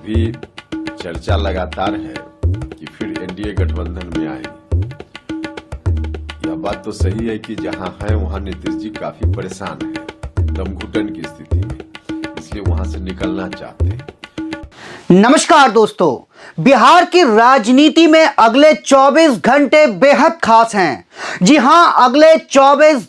अभी चर्चा लगातार है कि फिर एनडीए गठबंधन में आएंगे। यह बात तो सही है कि जहां है वहां नीतीश जी काफी परेशान है, दमघुटन की स्थिति में, इसलिए वहां से निकलना चाहते हैं। नमस्कार दोस्तों, बिहार की राजनीति में अगले 24 घंटे बेहद खास हैं। जी हां, अगले 24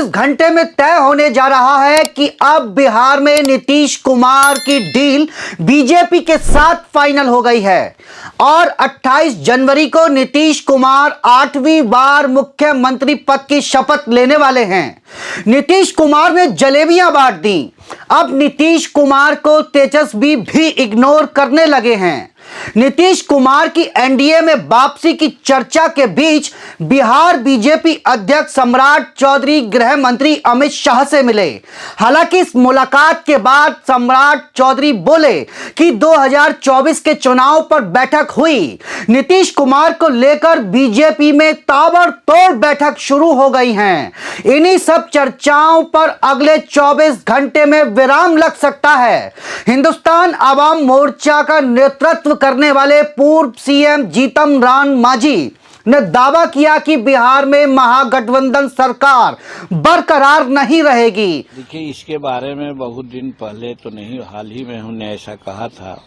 घंटे में तय होने जा रहा है कि अब बिहार में नीतीश कुमार की डील बीजेपी के साथ फाइनल हो गई है और 28 जनवरी को नीतीश कुमार 8वीं बार मुख्यमंत्री पद की शपथ लेने वाले हैं। नीतीश कुमार ने जलेबियां बांट दी। अब नीतीश कुमार को तेजस्वी भी इग्नोर करने लगे हैं। नीतीश कुमार की एनडीए में वापसी की चर्चा के बीच बिहार बीजेपी अध्यक्ष सम्राट चौधरी गृह मंत्री अमित शाह से मिले। हालांकि इस मुलाकात के बाद सम्राट चौधरी बोले कि 2024 के चुनाव पर बैठक हुई। नीतीश कुमार को लेकर बीजेपी में ताबड़तोड़ बैठक शुरू हो गई है। इन्हीं सब चर्चाओं पर अगले 24 घंटे में विराम लग सकता है। हिंदुस्तान आवाम मोर्चा का नेतृत्व करने वाले पूर्व सीएम जीतन राम मांझी ने दावा किया कि बिहार में महागठबंधन सरकार बरकरार नहीं रहेगी। देखिए, इसके बारे में बहुत दिन पहले तो नहीं, हाल ही में हमने ऐसा कहा था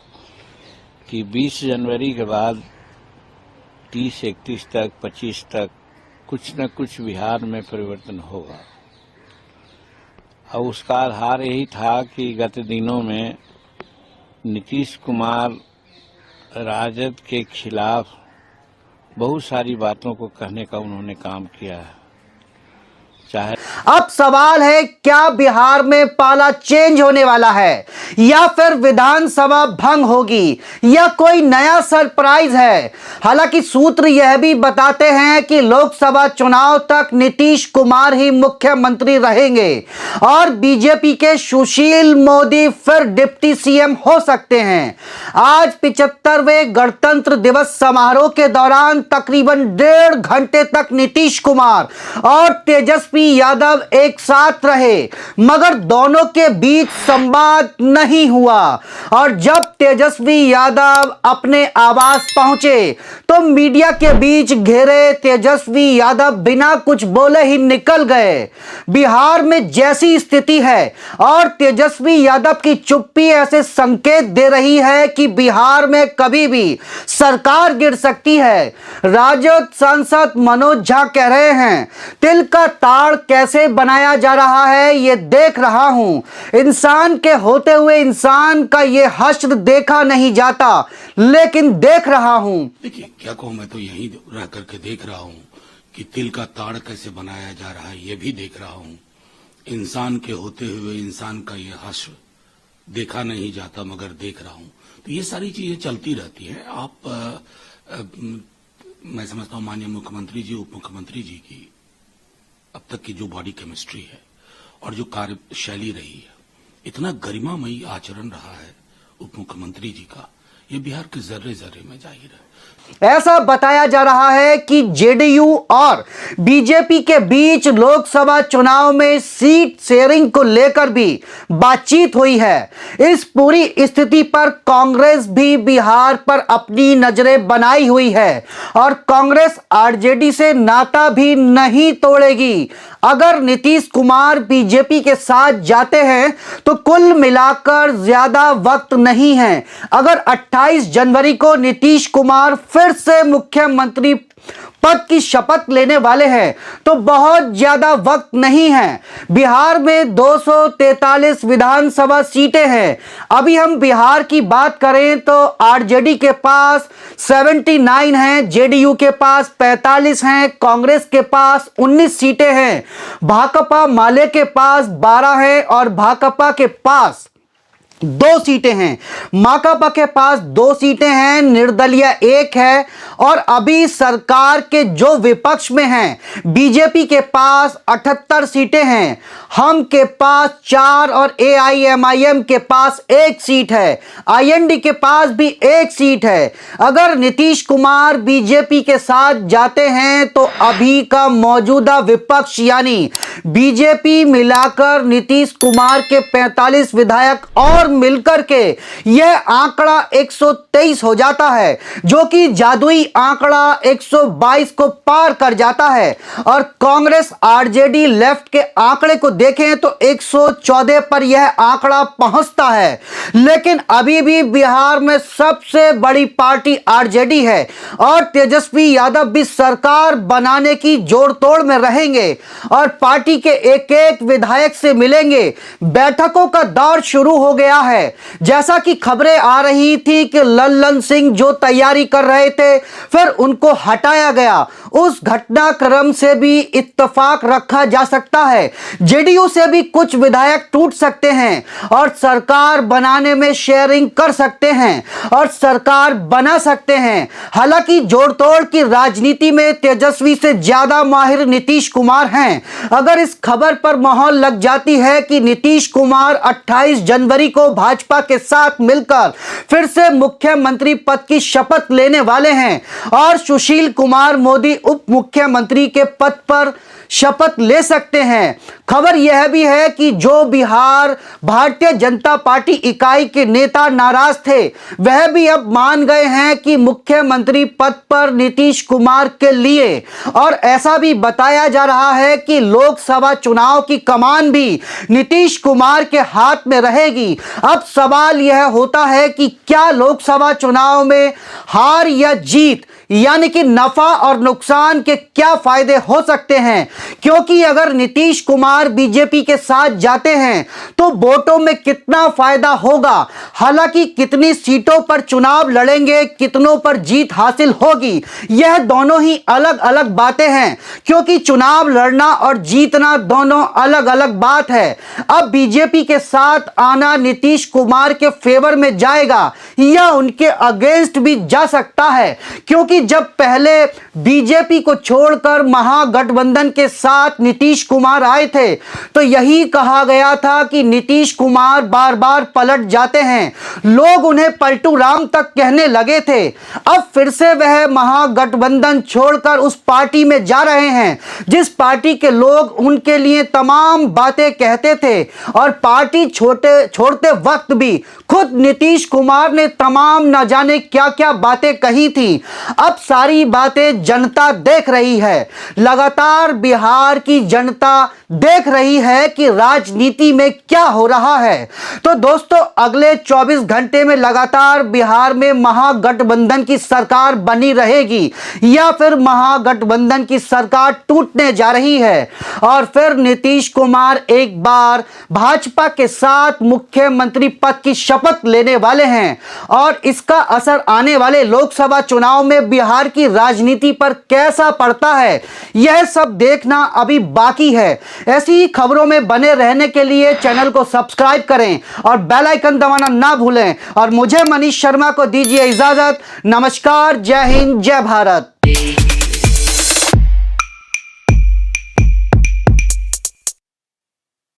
कि 20 जनवरी के बाद 30, 31 तक, 25 तक कुछ न कुछ बिहार में परिवर्तन होगा। और उसका आधार यही था कि गत दिनों में नीतीश कुमार राजद के खिलाफ बहुत सारी बातों को कहने का उन्होंने काम किया है। अब सवाल है, क्या बिहार में पाला चेंज होने वाला है या फिर विधानसभा भंग होगी या कोई नया सरप्राइज है। हालांकि सूत्र यह भी बताते हैं कि लोकसभा चुनाव तक नीतीश कुमार ही मुख्यमंत्री रहेंगे और बीजेपी के सुशील मोदी फिर डिप्टी सीएम हो सकते हैं। आज 75वें गणतंत्र दिवस समारोह के दौरान तकरीबन 1.5 घंटे तक नीतीश कुमार और तेजस्वी यादव एक साथ रहे, मगर दोनों के बीच संवाद नहीं हुआ और जब तेजस्वी यादव अपने आवास पहुंचे तो मीडिया के बीच घेरे तेजस्वी यादव बिना कुछ बोले ही निकल गए। बिहार में जैसी स्थिति है और तेजस्वी यादव की चुप्पी ऐसे संकेत दे रही है कि बिहार में कभी भी सरकार गिर सकती है। राजद सांसद मनोज झा कह रहे हैं, तिल का ताड़ कैसे बनाया जा रहा है ये देख रहा हूं। इंसान के होते हुए इंसान का ये हश्र देखा नहीं जाता, लेकिन देख रहा हूं। देखिए, क्या कहूं, मैं तो यहीं रह करके देख रहा हूं कि तिल का ताड़ कैसे बनाया जा रहा है, ये भी देख रहा हूं। इंसान के होते हुए इंसान का ये हश्र देखा नहीं जाता, मगर देख रहा हूं। तो ये सारी चीजें चलती रहती है। मैं समझता हूं माननीय मुख्यमंत्री जी, उप मुख्यमंत्री जी की अब तक की जो बॉडी केमिस्ट्री है और जो कार्यशैली रही है, इतना गरिमामयी आचरण रहा है उप मुख्यमंत्री जी का, ये बिहार के जर्रे जर्रे में जाहिर है। ऐसा बताया जा रहा है कि जेडीयू और बीजेपी के बीच लोकसभा चुनाव में सीट शेयरिंग को लेकर भी बातचीत हुई है। इस पूरी स्थिति पर कांग्रेस भी बिहार पर अपनी नजरें बनाई हुई है और कांग्रेस आरजेडी से नाता भी नहीं तोड़ेगी। अगर नीतीश कुमार बीजेपी के साथ जाते हैं तो कुल मिलाकर ज्यादा वक्त नहीं है। अगर 28 जनवरी को नीतीश कुमार फिर से मुख्यमंत्री पद की शपथ लेने वाले हैं तो बहुत ज्यादा वक्त नहीं है। बिहार में 243 विधानसभा सीटें हैं। अभी हम बिहार की बात करें तो आरजेडी के पास 79 हैं, जेडीयू के पास 45 हैं, कांग्रेस के पास 19 सीटें हैं, भाकपा माले के पास 12 हैं और भाकपा के पास 2 सीटें हैं। माकपा के पास 2 सीटें हैं, निर्दलीय 1 है और अभी सरकार के जो विपक्ष में हैं बीजेपी के पास 78 सीटें हैं, हम के पास 4 और एआईएमआईएम के पास 1 सीट है, आईएनडी के पास भी 1 सीट है। अगर नीतीश कुमार बीजेपी के साथ जाते हैं तो अभी का मौजूदा विपक्ष यानी बीजेपी मिलाकर नीतीश कुमार के 45 विधायक और और मिलकर के यह आंकड़ा 123 हो जाता है, जो कि जादुई आंकड़ा 122 को पार कर जाता है। और कांग्रेस आरजेडी लेफ्ट के आंकड़े को देखें तो 114 पर यह आंकड़ा पहुंचता है। लेकिन अभी भी बिहार में सबसे बड़ी पार्टी आरजेडी है और तेजस्वी यादव भी सरकार बनाने की जोड़तोड़ में रहेंगे और पार्टी के एक एक विधायक से मिलेंगे। बैठकों का दौर शुरू हो गया है। जैसा कि खबरें आ रही थी कि लल्लन सिंह जो तैयारी कर रहे थे फिर उनको हटाया गया, उस घटनाक्रम से भी इत्तेफाक रखा जा सकता है। जेडीयू से भी कुछ विधायक टूट सकते हैं और सरकार बनाने में शेयरिंग कर सकते हैं और सरकार बना सकते हैं। हालांकि जोड़तोड़ की राजनीति में तेजस्वी से ज्यादा माहिर नीतीश कुमार हैं। अगर इस खबर पर मोहर लग जाती है कि नीतीश कुमार 28 जनवरी को भाजपा के साथ मिलकर फिर से मुख्यमंत्री पद की शपथ लेने वाले हैं और सुशील कुमार मोदी उप मुख्यमंत्री के पद पर शपथ ले सकते हैं। खबर यह भी है कि जो बिहार भारतीय जनता पार्टी इकाई के नेता नाराज थे वह भी अब मान गए हैं कि मुख्यमंत्री पद पर नीतीश कुमार के लिए, और ऐसा भी बताया जा रहा है कि लोकसभा चुनाव की कमान भी नीतीश कुमार के हाथ में रहेगी। अब सवाल यह होता है कि क्या लोकसभा चुनाव में हार या जीत यानी कि नफा और नुकसान के क्या फायदे हो सकते हैं, क्योंकि अगर नीतीश कुमार बीजेपी के साथ जाते हैं तो वोटों में कितना फायदा होगा। हालांकि कितनी सीटों पर चुनाव लड़ेंगे, कितनों पर जीत हासिल होगी, यह दोनों ही अलग अलग बातें हैं, क्योंकि चुनाव लड़ना और जीतना दोनों अलग अलग बात है। अब बीजेपी के साथ आना नीतीश कुमार के फेवर में जाएगा या उनके अगेंस्ट भी जा सकता है, क्योंकि जब पहले बीजेपी को छोड़कर महागठबंधन के साथ नीतीश कुमार आए थे तो यही कहा गया था कि नीतीश कुमार बार बार पलट जाते हैं, लोग उन्हें पलटू राम तक कहने लगे थे। अब फिर से वह महागठबंधन छोड़कर उस पार्टी में जा रहे हैं जिस पार्टी के लोग उनके लिए तमाम बातें कहते थे, और पार्टी छोड़ते वक्त भी खुद नीतीश कुमार ने तमाम न जाने क्या क्या बातें कही थी। अब सारी बातें जनता देख रही है, लगातार बिहार की जनता देख रही है कि राजनीति में क्या हो रहा है। तो दोस्तों, अगले 24 घंटे में लगातार बिहार में महागठबंधन की सरकार बनी रहेगी या फिर महागठबंधन की सरकार टूटने जा रही है और फिर नीतीश कुमार एक बार भाजपा के साथ मुख्यमंत्री पद की शपथ लेने वाले हैं, और इसका असर आने वाले लोकसभा चुनाव में बिहार की राजनीति पर कैसा पड़ता है, यह सब देखना अभी बाकी है। ऐसी ही खबरों में बने रहने के लिए चैनल को सब्सक्राइब करें और बेल आइकन दबाना ना भूलें, और मुझे मनीष शर्मा को दीजिए इजाजत। नमस्कार, जय हिंद, जय भारत।